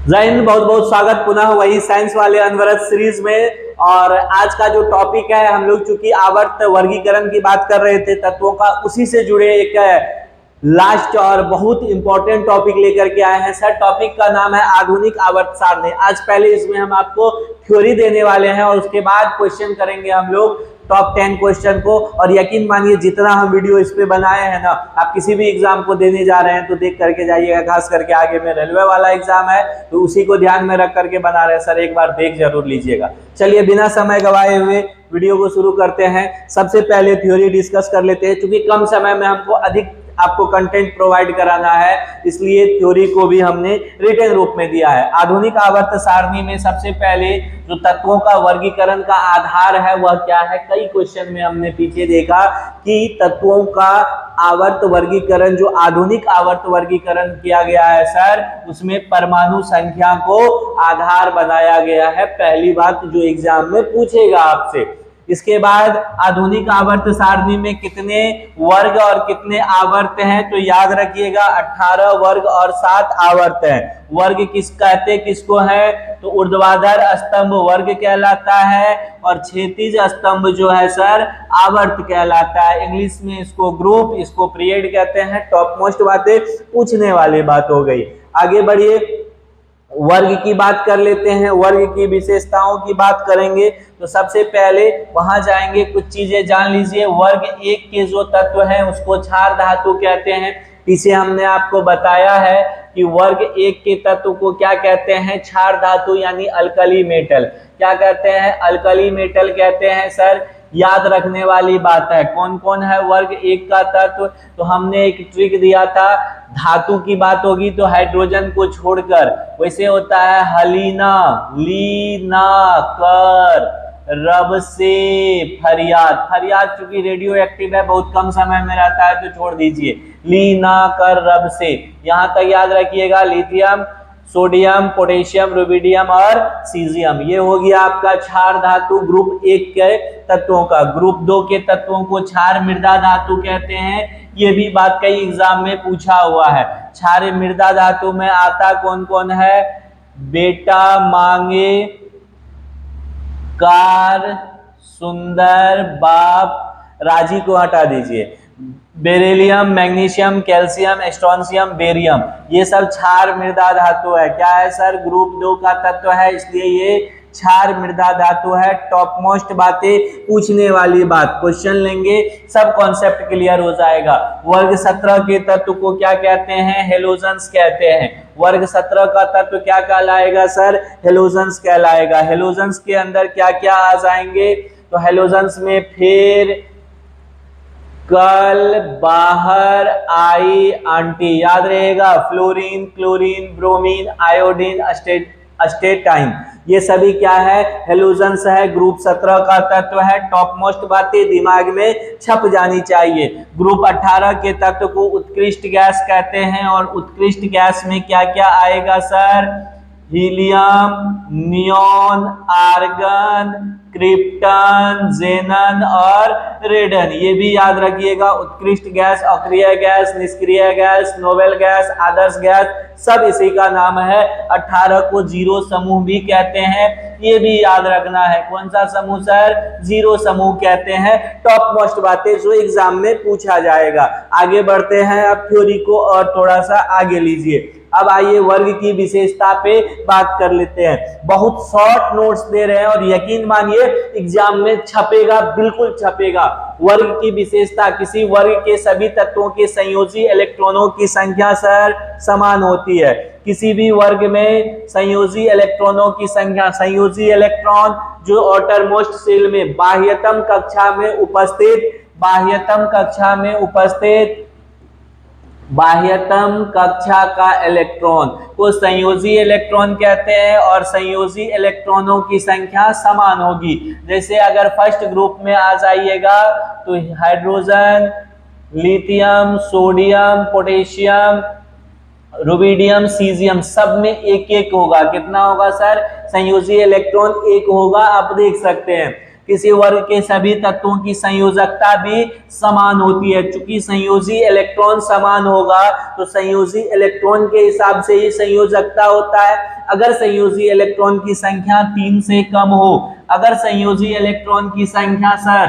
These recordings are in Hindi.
जय हिंद। बहुत बहुत स्वागत पुनः वही साइंस वाले अनवरत सीरीज में। और आज का जो टॉपिक है, हम लोग चूंकि आवर्त वर्गीकरण की बात कर रहे थे तत्वों का, उसी से जुड़े एक लास्ट और बहुत इंपॉर्टेंट टॉपिक लेकर के आए हैं। सर, टॉपिक का नाम है आधुनिक आवर्त सारणी। आज पहले इसमें हम आपको थ्योरी देने वाले हैं और उसके बाद क्वेश्चन करेंगे हम लोग टॉप 10 क्वेश्चन को। और यकीन मानिए, जितना हम वीडियो इस पे बनाए हैं ना, आप किसी भी एग्जाम को देने जा रहे हैं तो देख करके जाइएगा। खास करके आगे में रेलवे वाला एग्जाम है तो उसी को ध्यान में रख करके बना रहे हैं सर, एक बार देख जरूर लीजिएगा। चलिए बिना समय गवाए हुए वीडियो को शुरू करते हैं। सबसे पहले थ्योरी डिस्कस कर लेते हैं। क्योंकि कम समय में हमको अधिक आपको कंटेंट प्रोवाइड कराना है, इसलिए थ्योरी को भी हमने रिटन रूप में दिया है। आधुनिक आवर्त सारणी में सबसे पहले जो तत्वों का वर्गीकरण का आधार है वह क्या है। कई क्वेश्चन में हमने पीछे देखा कि तत्वों का आवर्त वर्गीकरण, जो आधुनिक आवर्त वर्गीकरण किया गया है सर, उसमें परमाणु संख्या को आधार बनाया गया है। पहली बात जो एग्जाम में पूछेगा आपसे। इसके बाद आधुनिक आवर्त सारणी में कितने वर्ग और कितने आवर्त हैं, तो याद रखिएगा 18 वर्ग और 7 आवर्त हैं। वर्ग किसको है, तो ऊर्ध्वाधर स्तंभ वर्ग कहलाता है और क्षैतिज स्तंभ जो है सर आवर्त कहलाता है। इंग्लिश में इसको ग्रुप, इसको पीरियड कहते हैं। टॉप मोस्ट बातें पूछने वाली बात हो गई। आगे बढ़िए, वर्ग की बात कर लेते हैं। वर्ग की विशेषताओं की बात करेंगे तो सबसे पहले वहां जाएंगे, कुछ चीजें जान लीजिए। वर्ग एक के जो तत्व हैं उसको क्षार धातु कहते हैं। पीछे हमने आपको बताया है कि वर्ग एक के तत्व को क्या कहते हैं, क्षार धातु यानी अल्कली मेटल। क्या कहते हैं, अल्कली मेटल कहते हैं सर। याद रखने वाली बात है कौन कौन है वर्ग एक का तत्व, तो हमने एक ट्रिक दिया था। धातु की बात होगी तो हाइड्रोजन को छोड़कर, वैसे होता है हलीना, लीना, कर, रब से, फरियाद। फरियाद चूंकि रेडियो एक्टिव है, बहुत कम समय में रहता है तो छोड़ दीजिए। लीना, कर, रब से, यहां तक याद रखिएगा। लिथियम, सोडियम, पोटेशियम, रुबिडियम और सीजियम, ये हो गया आपका क्षार धातु ग्रुप एक के तत्वों का। ग्रुप दो के तत्वों को क्षार मृदा धातु कहते हैं। ये भी बात कई एग्जाम में पूछा हुआ है। क्षार मृदा धातु में आता कौन कौन है, बेटा, मांगे, कार, सुंदर, बाप, राजी को हटा दीजिए। Beryllium, magnesium, calcium, strontium, barium, ये सब क्षार मृदा धातु है। क्या है सर, ग्रुप 2 का तत्व है, इसलिए ये क्षार मृदा धातु है। टॉप मोस्ट बातें पूछने वाली बात, क्वेश्चन लेंगे, सब कॉन्सेप्ट क्लियर हो जाएगा। वर्ग 17 के तत्व को क्या कहते हैं, हेलोजेंस कहते हैं। वर्ग 17 का तत्व क्या कहलाएगा सर, हेलोजेंस कहलाएगा। हेलोजेंस के अंदर क्या क्या आ जाएंगे, तो हेलोजेंस में फिर, कल, बाहर, आई, आंटी, याद रहेगा। फ्लोरीन, क्लोरीन, ब्रोमीन, आयोडीन, अस्टेटाइन, ये सभी क्या है, हेलोजेंस है। ग्रुप 17 का तत्व है। टॉप मोस्ट बातें दिमाग में छप जानी चाहिए। ग्रुप 18 के तत्व को उत्कृष्ट गैस कहते हैं और उत्कृष्ट गैस में क्या क्या आएगा sir, helium, neon, argon, krypton, xenon और रेडन, ये भी याद रखिएगा। उत्कृष्ट गैस, अक्रिय गैस, निष्क्रिय गैस, नोबेल गैस, आदर्श गैस, सब इसी का नाम है। 18 को जीरो समूह भी कहते हैं, ये भी याद रखना है। कौन सा समूह सर, जीरो समूह कहते हैं। टॉप मोस्ट बातें जो एग्जाम में पूछा जाएगा। आगे बढ़ते हैं, अब थ्योरी को और थोड़ा सा आगे लीजिए। अब आइए वर्ग की विशेषता पे बात कर लेते हैं। बहुत शॉर्ट नोट्स दे रहे हैं और यकीन मानिए एग्जाम में छपेगा, बिल्कुल छपेगा। वर्ग की विशेषता, किसी वर्ग के सभी तत्वों के संयोजी इलेक्ट्रॉनों की संख्या सर समान होती है। किसी भी वर्ग में संयोजी इलेक्ट्रॉनों की संख्या, संयोजी इलेक्ट्रॉन जो आउटर मोस्ट शेल में बाह्यतम कक्षा में उपस्थित, बाह्यतम कक्षा का इलेक्ट्रॉन को संयोजी इलेक्ट्रॉन कहते हैं और संयोजी इलेक्ट्रॉनों की संख्या समान होगी। जैसे अगर फर्स्ट ग्रुप में आ जाइएगा तो hydrogen, lithium, sodium, potassium, rubidium, caesium, सब में एक एक होगा। कितना होगा सर, संयोजी इलेक्ट्रॉन एक होगा, आप देख सकते हैं। किसी वर्ग के सभी तत्वों की संयोजकता भी समान होती है। चूंकि संयोजी इलेक्ट्रॉन समान होगा तो संयोजी इलेक्ट्रॉन के हिसाब से ही संयोजकता होता है। अगर संयोजी इलेक्ट्रॉन की संख्या 3 से कम हो, अगर संयोजी इलेक्ट्रॉन की संख्या सर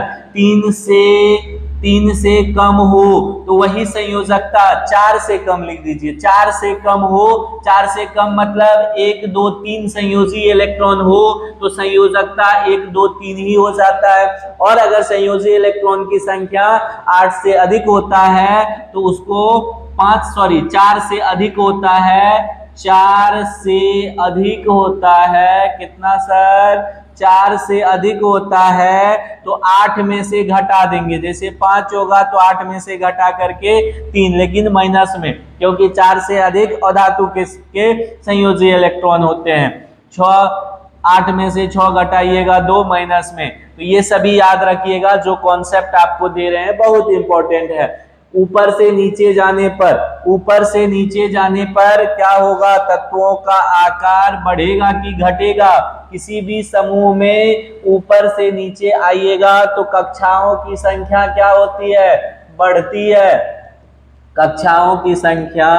3 से कम हो तो वही संयोजकता 4 से कम लिख दीजिए, 4 से कम हो, 4 से कम मतलब 1 2 3 संयोजी इलेक्ट्रॉन हो तो संयोजकता 1 2 3 ही हो जाता है। और अगर संयोजी इलेक्ट्रॉन की संख्या 8 से अधिक होता है तो उसको 4 से अधिक होता है, 4 से अधिक होता है, कितना सर 4 से अधिक होता है तो 8 में से घटा देंगे, जैसे 5 होगा तो 8 में से घटा करके 3, लेकिन माइनस में, क्योंकि 4 से अधिक अधातु के संयोजी इलेक्ट्रॉन होते हैं। 8 में से 6 घटाइएगा 2 माइनस में। तो ये सभी याद रखिएगा, जो कॉन्सेप्ट आपको दे रहे हैं बहुत इंपॉर्टेंट है। ऊपर से नीचे जाने पर क्या होगा, तत्वों का आकार बढ़ेगा कि घटेगा। किसी भी समूह में ऊपर से नीचे आइएगा तो कक्षाओं की संख्या क्या होती है, बढ़ती है, कक्षाओं की संख्या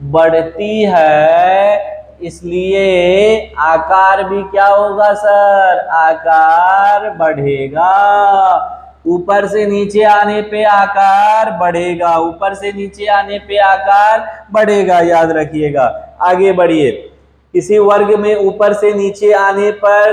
बढ़ती है, इसलिए आकार भी क्या होगा सर, आकार बढ़ेगा। ऊपर से नीचे आने पे आकार बढ़ेगा, ऊपर से नीचे आने पे आकार बढ़ेगा, याद रखिएगा। आगे बढ़िए, किसी वर्ग में ऊपर से नीचे आने पर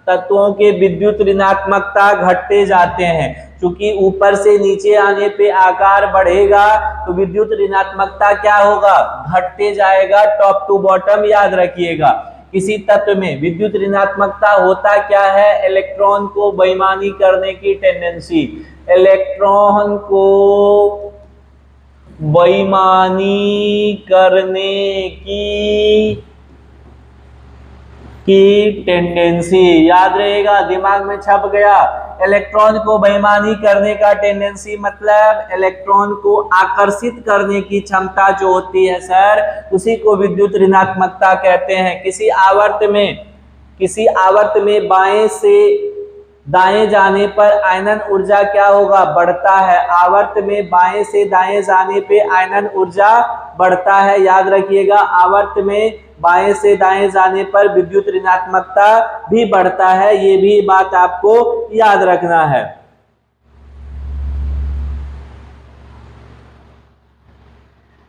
तत्वों के विद्युत ऋणात्मकता घटते जाते हैं। क्योंकि ऊपर से नीचे आने पे आकार बढ़ेगा तो विद्युत ऋणात्मकता क्या होगा, घटते जाएगा, टॉप टू बॉटम याद रखिएगा। किसी तत्व में विद्युत ऋणात्मकता होता क्या है, इलेक्ट्रॉन को बेईमानी करने की टेंडेंसी, इलेक्ट्रॉन को बेईमानी करने की टेंडेंसी, याद रहेगा, दिमाग में छप गया। इलेक्ट्रॉन को बेईमानी करने का टेंडेंसी मतलब इलेक्ट्रॉन को आकर्षित करने की क्षमता जो होती है सर, उसी को विद्युत ऋणात्मकता कहते हैं। किसी आवर्त में बाएं से दाएं जाने पर आयनन ऊर्जा क्या होगा, बढ़ता है। आवर्त में बाएं से दाएं जाने पे आयनन ऊर्जा बढ़ता है, याद रखिएगा। आवर्त में बाएं से दाएं जाने पर विद्युत ऋणात्मकता भी बढ़ता है, ये भी बात आपको याद रखना है।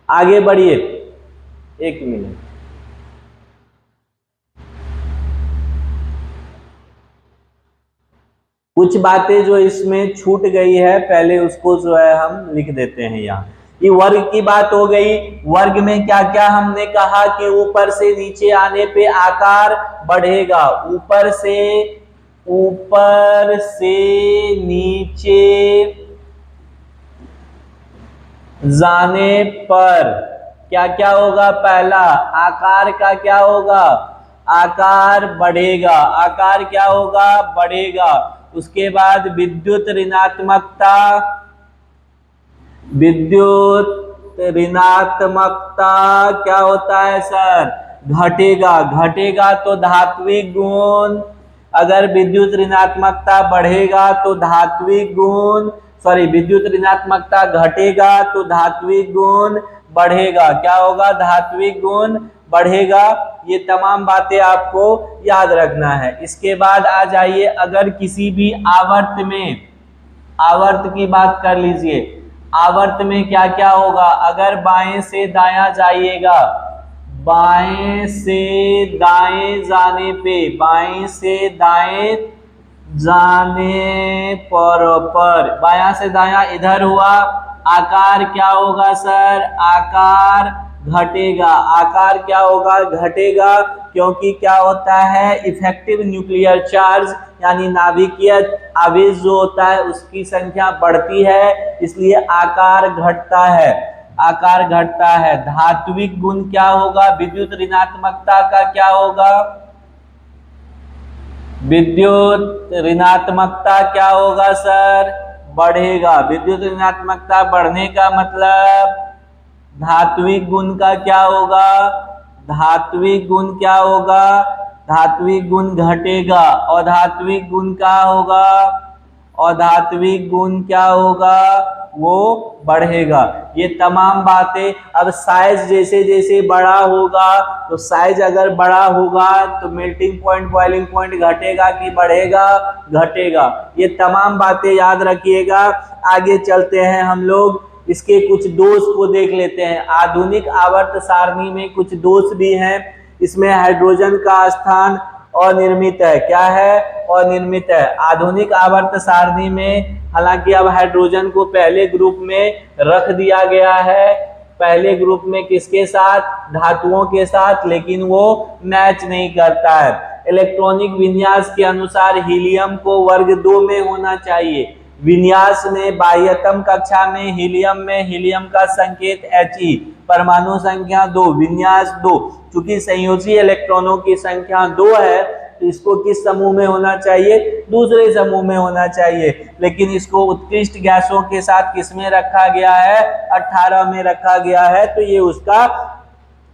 आगे बढ़िए, 1 मिनट। कुछ बातें जो इसमें छूट गई है पहले उसको जो है हम लिख देते हैं यहाँ। ये वर्ग की बात हो गई। वर्ग में क्या क्या हमने कहा कि ऊपर से नीचे आने पे आकार बढ़ेगा, ऊपर से नीचे जाने पर क्या क्या होगा, पहला आकार का क्या होगा, आकार बढ़ेगा, आकार क्या होगा, बढ़ेगा। उसके बाद विद्युत ऋणात्मकता क्या होता है सर, घटेगा, घटेगा तो धात्विक गुण, अगर विद्युत ऋणात्मकता बढ़ेगा तो धात्विक गुण, विद्युत ऋणात्मकता घटेगा तो धात्विक गुण बढ़ेगा, क्या होगा, धात्विक गुण बढ़ेगा। ये तमाम बातें आपको याद रखना है। इसके बाद आ जाइए, अगर किसी भी आवर्त की बात कर लीजिए, आवर्त में क्या क्या होगा, अगर बाएं से दायां जाइएगा, बाएं से दाएं जाने पे, बाएं से दाएं जाने पर बायां से दायां इधर हुआ, आकार क्या होगा सर, आकार घटेगा, आकार क्या होगा, घटेगा, क्योंकि क्या होता है, इफेक्टिव न्यूक्लियर चार्ज यानी नाभिकीय आवेश जो होता है उसकी संख्या बढ़ती है, इसलिए आकार घटता है, आकार घटता है। धात्विक गुण क्या होगा, विद्युत ऋणात्मकता का क्या होगा, विद्युत ऋणात्मकता क्या होगा सर, बढ़ेगा। विद्युत ऋणात्मकता बढ़ने का मतलब धात्विक गुण का क्या होगा, धात्विक गुण क्या होगा, धात्विक गुण घटेगा, और धात्विक गुण क्या होगा, और धात्विक गुण क्या होगा, वो बढ़ेगा। ये तमाम बातें। अब साइज जैसे जैसे बड़ा होगा, तो साइज अगर बड़ा होगा तो मेल्टिंग पॉइंट, बॉइलिंग पॉइंट घटेगा कि बढ़ेगा, घटेगा। ये तमाम बातें याद रखिएगा। आगे चलते हैं हम लोग, इसके कुछ दोष को देख लेते हैं। आधुनिक आवर्त सारणी में कुछ दोष भी हैं। इसमें हाइड्रोजन का स्थान अनिर्मित है। क्या है, अनिर्मित है। आधुनिक आवर्त सारणी में हालांकि अब हाइड्रोजन को पहले ग्रुप में रख दिया गया है, पहले ग्रुप में किसके साथ, धातुओं के साथ, लेकिन वो मैच नहीं करता है। इलेक्ट्रॉनिक विन्यास के अनुसार हीलियम को वर्ग 2 में होना चाहिए। विन्यास में बाह्यतम कक्षा में हीलियम का संकेत He, परमाणु संख्या 2, विन्यास 2। चूंकि संयोजी इलेक्ट्रॉनों की संख्या 2 है, तो इसको किस समूह में होना चाहिए, दूसरे समूह में होना चाहिए। लेकिन इसको उत्कृष्ट गैसों के साथ किसमें रखा गया है, 18 में रखा गया है, तो ये उसका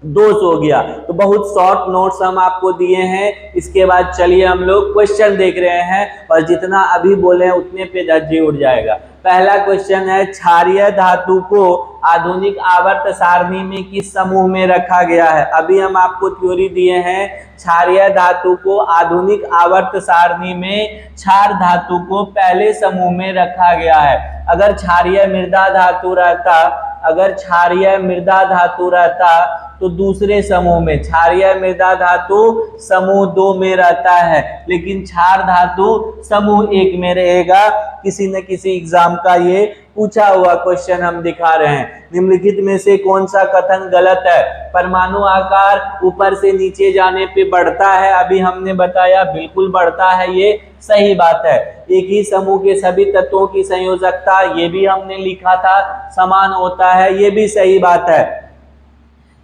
दोष हो गया। तो बहुत शॉर्ट नोट्स हम आपको दिए हैं। इसके बाद चलिए हम लोग क्वेश्चन देख रहे हैं, और जितना अभी बोले हैं उतने पे धज्जी उड़ जाएगा। पहला क्वेश्चन है, क्षारीय धातु को आधुनिक आवर्त सारणी में किस समूह में रखा गया है। अभी हम आपको थ्योरी दिए हैं, क्षारीय धातु को आधुनिक आवर्त सारणी में क्षार धातु को पहले समूह में रखा गया है। अगर क्षारीय मृदा धातु रहता, अगर क्षारीय मृदा धातु रहता तो दूसरे समूह में, क्षारीय मृदा धातु समूह 2 में रहता है, लेकिन क्षार धातु समूह 1 में रहेगा। किसी न किसी एग्जाम का ये पूछा हुआ क्वेश्चन हम दिखा रहे हैं। निम्नलिखित में से कौन सा कथन गलत है। परमाणु आकार ऊपर से नीचे जाने पे बढ़ता है, अभी हमने बताया बिल्कुल बढ़ता है, ये सही बात है। एक ही समूह के सभी तत्वों की संयोजकता, ये भी हमने लिखा था, समान होता है, ये भी सही बात है।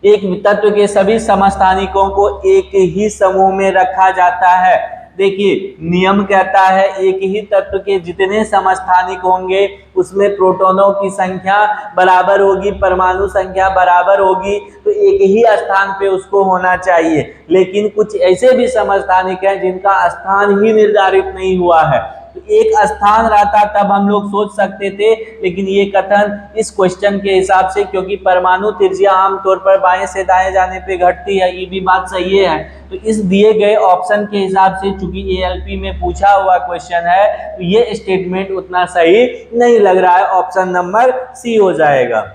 एक तत्व के सभी समस्थानिकों को एक ही समूह में रखा जाता है। देखिए नियम कहता है एक ही तत्व के जितने समस्थानिक होंगे उसमें प्रोटॉनों की संख्या बराबर होगी, परमाणु संख्या बराबर होगी, तो एक ही स्थान पे उसको होना चाहिए। लेकिन कुछ ऐसे भी समस्थानिक हैं जिनका स्थान ही निर्धारित नहीं हुआ है, तो एक स्थान रहता तब हम लोग सोच सकते थे। लेकिन ये कथन इस क्वेश्चन के हिसाब से, क्योंकि परमाणु त्रिज्या आमतौर पर बाएं से दाएं जाने पे घटती है, ये भी बात सही है। तो इस दिए गए ऑप्शन के हिसाब से, चूंकि एएलपी में पूछा हुआ क्वेश्चन है, तो ये स्टेटमेंट उतना सही नहीं लग रहा है, ऑप्शन नंबर सी हो जाएगा।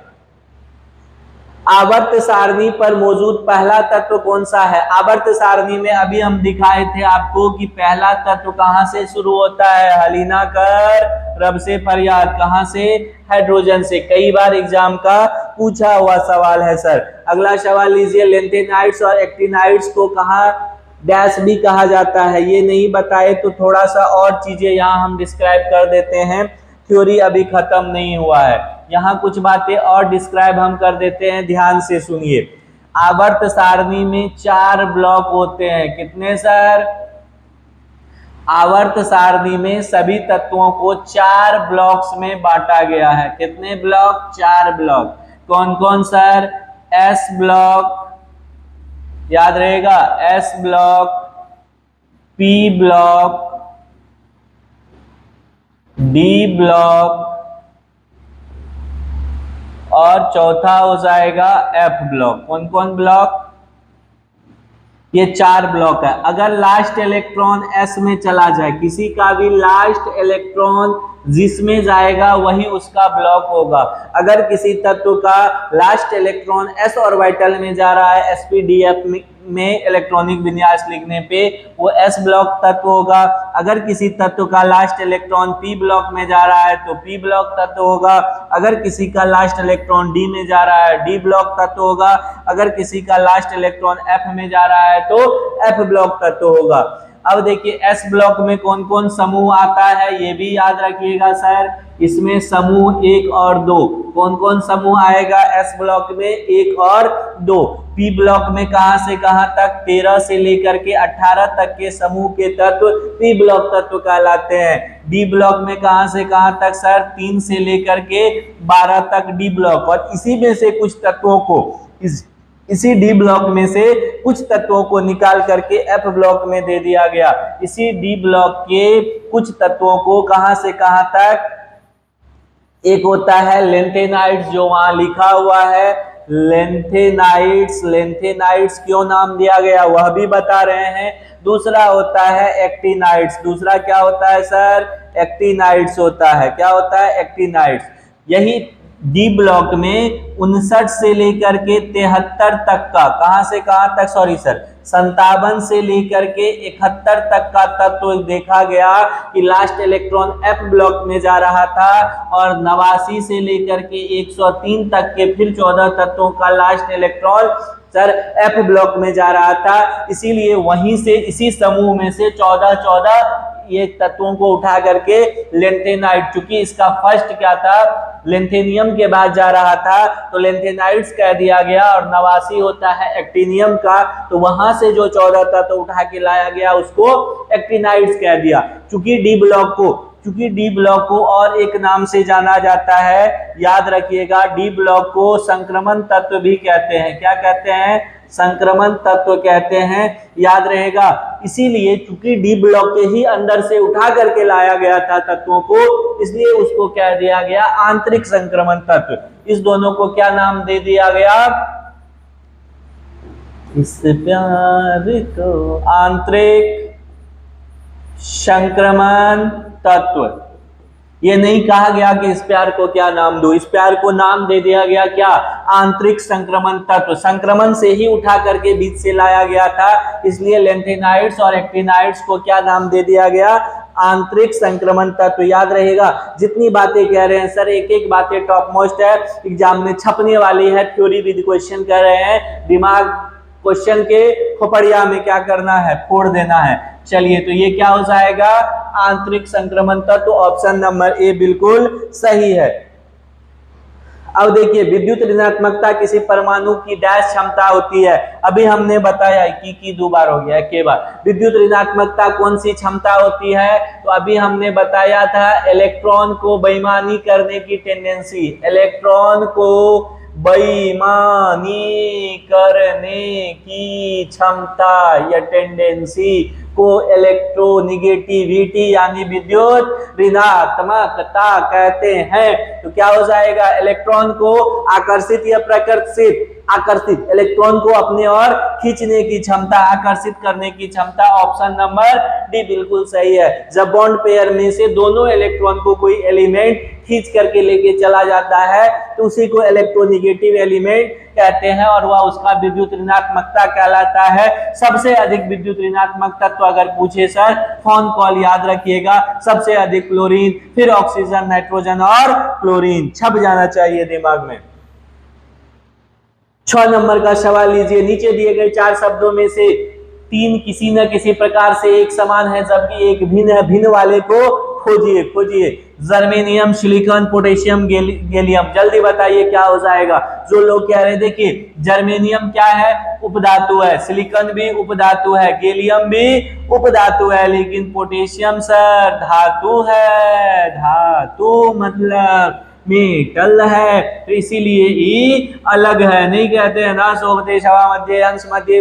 आवर्त सारणी पर मौजूद पहला तत्व कौन सा है। आवर्त सारणी में अभी हम दिखाए थे आपको कि पहला तत्व कहां से शुरू होता है, हलीना कर, रब से फरियाद, कहां से, हाइड्रोजन से। कई बार एग्जाम का पूछा हुआ सवाल है सर। अगला सवाल लीजिए, लेंथेनाइड्स और एक्टिनाइड्स को कहां डैश भी कहा जाता है, ये नहीं बताए तो थोड़ा सा और चीजें यहाँ हम डिस्क्राइब कर देते हैं। थ्योरी अभी खत्म नहीं हुआ है, यहाँ कुछ बातें और डिस्क्राइब हम कर देते हैं, ध्यान से सुनिए। आवर्त सारणी में 4 ब्लॉक होते हैं। कितने सर? आवर्त सारणी में सभी तत्वों को 4 ब्लॉक्स में बांटा गया है। कितने ब्लॉक? 4 ब्लॉक। कौन कौन सर? एस ब्लॉक, याद रहेगा, S block, P block, D block, और चौथा हो जाएगा एफ ब्लॉक। कौन कौन ब्लॉक? ये 4 ब्लॉक है। अगर लास्ट इलेक्ट्रॉन एस में चला जाए, किसी का भी लास्ट इलेक्ट्रॉन जिसमें जाएगा वही उसका ब्लॉक होगा। अगर किसी तत्व का लास्ट इलेक्ट्रॉन एस ऑर्बिटल में जा रहा है, sp-df में इलेक्ट्रॉनिक विन्यास लिखने पे, वो एस ब्लॉक तत्व होगा। अगर किसी तत्व का लास्ट इलेक्ट्रॉन पी ब्लॉक में जा रहा है तो पी ब्लॉक तत्व होगा। अगर किसी का लास्ट इलेक्ट्रॉन डी में जा रहा है, डी ब्लॉक तत्व होगा। अगर किसी का लास्ट इलेक्ट्रॉन एफ में जा रहा है तो एफ ब्लॉक तत्व होगा। अब देखिए एस ब्लॉक में कौन कौन समूह आता है, ये भी याद रखिएगा सर। इसमें समूह 1 और 2, कौन कौन समूह आएगा एस ब्लॉक में? 1 और 2। पी ब्लॉक में कहां से कहां तक? 13 से लेकर के 18 तक के समूह के तत्व पी ब्लॉक तत्व कहलाते हैं। डी ब्लॉक में कहां से कहां तक सर? 3 से लेकर के 12 तक डी ब्लॉक। और इसी में से कुछ तत्वों को इसी डी ब्लॉक में से कुछ तत्वों को निकाल करके एफ ब्लॉक में दे दिया गया। इसी डी ब्लॉक के कुछ तत्वों को कहां से कहां तक, एक होता है लेंथेनाइड्स जो वहां लिखा हुआ है, लेंथेनाइड्स, लेंथेनाइड्स क्यों नाम दिया गया वह भी बता रहे हैं। दूसरा होता है एक्टिनाइड्स। दूसरा क्या होता है सर? एक्टिनाइड्स होता है। क्या होता है? एक्टिनाइड्स। यही डी ब्लॉक में 59 से लेकर के 73 तक का, कहां से कहां तक, सॉरी सर, 57 से लेकर के 71 तक का तत्व देखा गया कि लास्ट इलेक्ट्रॉन एफ ब्लॉक में जा रहा था, और 89 से लेकर के 103 तक के फिर 14 तत्वों का last electron sir F block में जा रहा था। इसीलिए वहीं से, इसी समूह में से 14 ये तत्वों को उठा करके लेंथेनाइड, चूंकि इसका फर्स्ट क्या था, लेंथेनियम के बाद जा रहा था तो लेंथेनाइड्स कह दिया गया, और 89 होता है एक्टिनियम का, तो वहां से जो 14 तत्व उठा के लाया गया उसको एक्टिनाइड्स कह दिया। चूंकि डी ब्लॉक को और एक नाम से जाना जाता है, याद रखिएगा, डी ब्लॉक को संक्रमण तत्व भी कहते हैं। क्या कहते हैं? संक्रमण तत्व कहते हैं, याद रहेगा। इसीलिए चूंकि डी ब्लॉक के ही अंदर से उठा करके लाया गया था तत्वों को, इसलिए उसको कह दिया गया आंतरिक संक्रमण तत्व। इस दोनों को क्या नाम दे दिया गया? इस प्यार को आंतरिक संक्रमण तत्व। ये नहीं कहा गया कि इस प्यार को क्या नाम दो, इस प्यार को नाम दे दिया गया क्या? आंतरिक संक्रमण तत्व। संक्रमण से ही उठा करके बीच से लाया गया था, इसलिए लेंथेनाइड्स और एक्टिनाइड्स को क्या नाम दे दिया गया? आंतरिक संक्रमण तत्व। याद रहेगा। जितनी बातें कह रहे हैं सर, एक एक बातें टॉप मोस्ट है, एग्जाम में छपने वाली है, थ्योरी विद क्वेश्चन कर रहे हैं, दिमाग क्वेश्चन के खोपड़िया में क्या करना है? फोड़ देना है। चलिए, तो ये क्या हो जाएगा? आंतरिक संक्रमण तत्व। ऑप्शन नंबर ए बिल्कुल सही है। अब देखिए, विद्युत ऋणात्मकता किसी परमाणु की डैश क्षमता होती है। अभी हमने बताया कि 2 बार हो गया, के बार विद्युत ऋणात्मकता कौन सी क्षमता होती है? तो अभी हमने बताया था इलेक्ट्रॉन को बेईमानी करने की टेंडेंसी, इलेक्ट्रॉन को बेईमानी करने की क्षमता या टेंडेंसी को इलेक्ट्रोनिगेटिविटी यानी विद्युत ऋणात्मकता कहते हैं। तो क्या हो जाएगा? इलेक्ट्रॉन को आकर्षित या प्रकर्षित, आकर्षित, इलेक्ट्रॉन को अपने ओर खींचने की क्षमता, आकर्षित करने की क्षमता। ऑप्शन नंबर डी बिल्कुल सही है। जब बॉन्ड पेयर में से दोनों इलेक्ट्रॉन को कोई एलिमेंट खींच करके लेके चला जाता है तो उसी को इलेक्ट्रोनिगेटिव एलिमेंट कहते हैं, और वह उसका विद्युत ऋणात्मकता कहलाता है। सबसे अधिक विद्युत ऋणात्मक तत्व अगर पूछे सर, फोन कॉल याद रखिएगा, सबसे अधिक क्लोरीन, फिर ऑक्सीजन, नाइट्रोजन और क्लोरीन। छप जाना चाहिए दिमाग में। 6 नंबर का सवाल लीजिए। नीचे दिए गए 4 शब्दों में से 3 किसी न किसी प्रकार से एक समान है जबकि एक भिन्न है, भिन्न वाले को खोजिए। Germanium, silicon, potassium, gallium. जल्दी बताइए क्या हो जाएगा। जो लोग कह रहे हैं, देखिए जर्मेनियम क्या है? उपधातु है, सिलिकॉन भी उपधातु है, गैलियम भी उपधातु है, लेकिन पोटेशियम सर धातु है। धातु मतलब मेटल है, तो इसीलिए ई अलग है। नहीं कहते हैं ना शोभते शवा मध्य अंश मध्य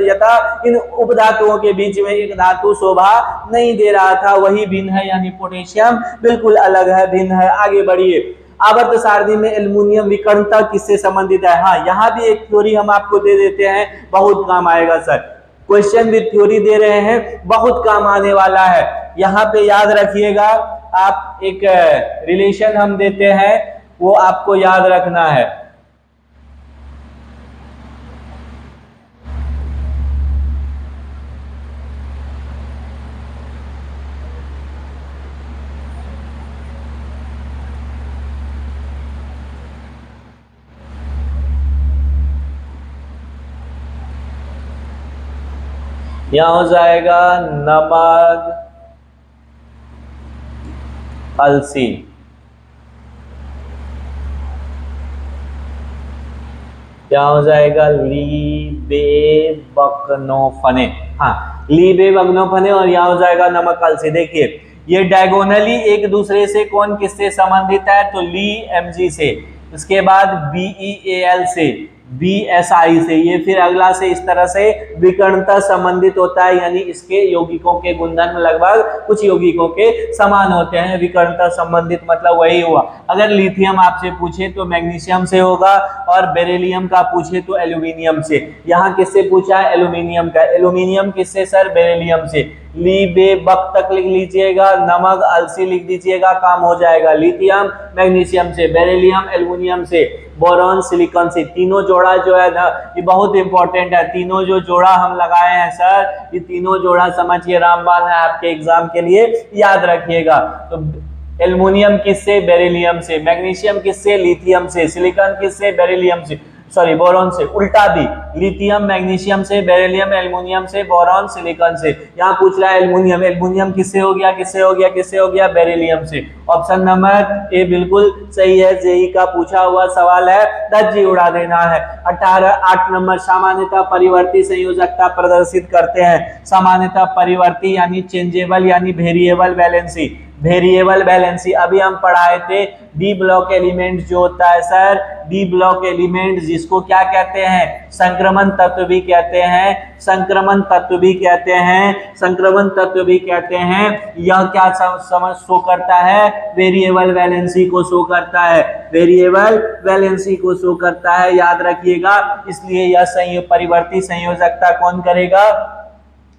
यथा, इन उपधातुओं के बीच में एक धातु शोभा नहीं दे रहा था, वही भिन्न है, यानी पोटेशियम बिल्कुल अलग है, भिन्न है। आगे बढ़िए। आवर्त सारणी में एल्युमिनियम विकर्णता किससे संबंधित है? हाँ, यहाँ भी एक थ्योरी हम आपको दे देते हैं, बहुत काम आएगा सर। क्वेश्चन विद थ्योरी दे रहे हैं, बहुत काम आने वाला है। यहाँ पे याद रखिएगा, आप एक रिलेशन हम देते हैं, वो आपको याद रखना है। यहां हो जाएगा नमक अलसी। क्या हो जाएगा? लीबेवग्नोफेने। हाँ, लीबेवग्नोफेने, और यहाँ हो जाएगा नमक अलसी। देखिए, ये डायगोनली एक दूसरे से कौन किससे संबंधित है? तो ली Mg से, उसके बाद BeAl से, VSI से। ये फिर अगला से इस तरह से विकर्णता संबंधित होता है, यानी इसके यौगिकों के गुणधर्म लगभग कुछ यौगिकों के समान होते हैं। विकर्णता संबंधित मतलब वही हुआ। अगर लिथियम आपसे पूछे तो मैग्नीशियम से होगा, और बेरिलियम का पूछे तो एल्यूमिनियम से। यहाँ किससे पूछा है? एल्यूमिनियम का। एल्यूमिनियम किससे सर? बेरिलियम से। ली बे बक तक लिख लीजिएगा, नमक अलसी लिख दीजिएगा, काम हो जाएगा। लिथियम मैग्नीशियम से, बेरिलियम एल्यूमिनियम से, बोरॉन सिलिकॉन से। तीनों जोड़ा जो है ना, ये बहुत इंपॉर्टेंट है। तीनों जो जोड़ा हम लगाए हैं सर, ये तीनों जोड़ा समझिए रामबाण है आपके एग्जाम के लिए, याद रखिएगा। तो एल्यूमिनियम किससे? बेरिलियम से। मैग्नीशियम किससे? लिथियम से। सिलिकॉन किससे? बेरिलियम से, सॉरी बोरॉन से। उल्टा भी, लिथियम मैग्नीशियम से, बेरिलियम एल्यूमिनियम से, बोरॉन सिलिकॉन से। यहाँ पूछ रहा है एल्यूमिनियम, एल्यूमिनियम किससे हो गया? किससे हो गया? किससे हो गया? बेरिलियम से। ऑप्शन नंबर ए बिल्कुल सही है, जेई का पूछा हुआ सवाल है, धज्जी उड़ा देना है। 8 नंबर, सामान्यतः परिवर्ती संयोजकता प्रदर्शित करते हैं। सामान्यतः परिवर्ती यानी चेंजेबल यानी वेरिएबल वैलेंसी। वेरिएबल वैलेंसी अभी हम पढ़ाए थे। डी ब्लॉक एलिमेंट जो होता है सर, डी ब्लॉक एलिमेंट जिसको क्या कहते हैं? संक्रमण तत्व भी कहते हैं, संक्रमण तत्व भी कहते हैं, संक्रमण तत्व भी कहते हैं। यह क्या समझ शो करता है? वेरिएबल वैलेंसी को शो करता है, वेरिएबल वैलेंसी को शो करता है, याद रखिएगा। इसलिए यह परिवर्ती संयोजकता कौन करेगा?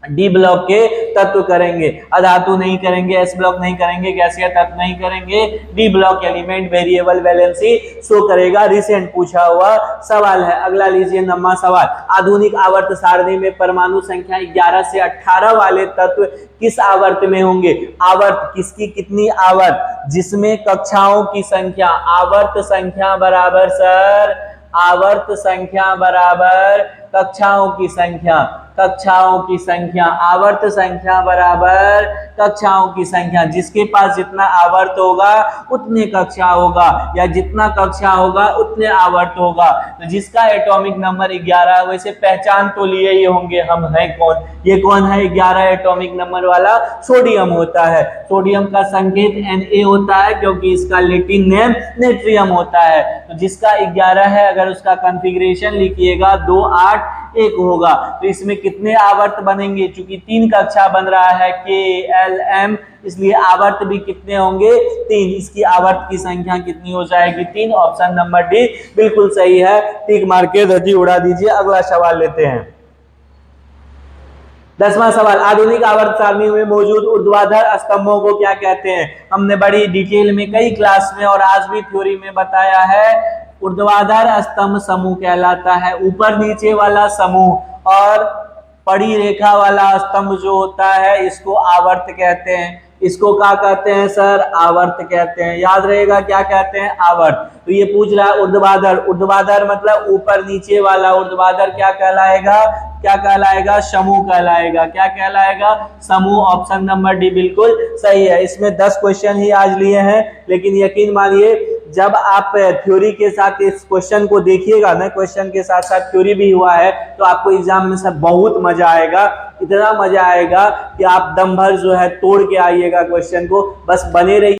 डी ब्लॉक के तत्व करेंगे, अधातु नहीं करेंगे, एस ब्लॉक नहीं करेंगे, गैसीय तत्व नहीं करेंगे। D block element variable valency show करेगा। रिसेंट पूछा हुआ सवाल है। अगला लीजिए 9वां सवाल। आधुनिक आवर्त सारणी में परमाणु संख्या 11 से 18 वाले तत्व किस आवर्त में होंगे? आवर्त किसकी कितनी आवर्त? जिसमें कक्षाओं की संख्या, आवर्त संख्या बराबर सर, आवर्त संख्या बराबर कक्षाओं की संख्या, कक्षाओं की संख्या, आवर्त संख्या बराबर कक्षाओं की संख्या। जिसके पास जितना आवर्त होगा उतने कक्षा होगा, या जितना कक्षा होगा उतने आवर्त होगा। तो जिसका एटॉमिक नंबर 11, वैसे पहचान तो लिए ही होंगे हम हैं कौन। ये कौन है 11 एटॉमिक नंबर वाला? सोडियम होता है। सोडियम का संकेत Na होता है, क्योंकि इसका लैटिन नेम नेट्रियम होता है। तो जिसका 11 है, अगर उसका कॉन्फ़िगरेशन लिखिएगा 2 8 1 होगा। तो इसमें कितने आवर्त बनेंगे? चूंकि 3 कक्षा बन रहा है KLM, इसलिए आवर्त भी कितने होंगे? 3। इसकी आवर्त की संख्या कितनी हो जाएगी? 3। ऑप्शन नंबर डी बिल्कुल सही है। टिक मार के धज्जी उड़ा दीजिए। अगला सवाल लेते हैं। 10वां सवाल। आधुनिक आवर्त सारणी में मौजूद ऊर्ध्वाधर स्तंभों को क्या कहते हैं? हमने बड़ी डिटेल में कई क्लास में और आज भी थ्योरी में बताया है। ऊर्ध्वाधर स्तंभ समूह कहलाता है, ऊपर नीचे वाला समूह। और पड़ी रेखा वाला स्तंभ जो होता है इसको आवर्त कहते हैं। इसको क्या कहते हैं सर? आवर्त कहते हैं। याद रहेगा क्या कहते हैं? आवर्त। तो ये पूछ रहा है ऊर्ध्वाधर, ऊर्ध्वाधर मतलब ऊपर नीचे वाला। ऊर्ध्वाधर क्या कहलाएगा? क्या कहलाएगा? समूह कहलाएगा। क्या कहलाएगा? समूह। ऑप्शन नंबर डी बिल्कुल सही है। इसमें 10 क्वेश्चन ही आज लिए हैं, लेकिन यकीन मानिए जब आप थ्योरी के साथ इस क्वेश्चन को देखिएगा ना, क्वेश्चन के साथ साथ थ्योरी भी हुआ है, तो आपको एग्जाम में सब बहुत मजा आएगा। इतना मजा आएगा कि आप दम भर जो है तोड़ के आइएगा क्वेश्चन को। बस बने रहिए।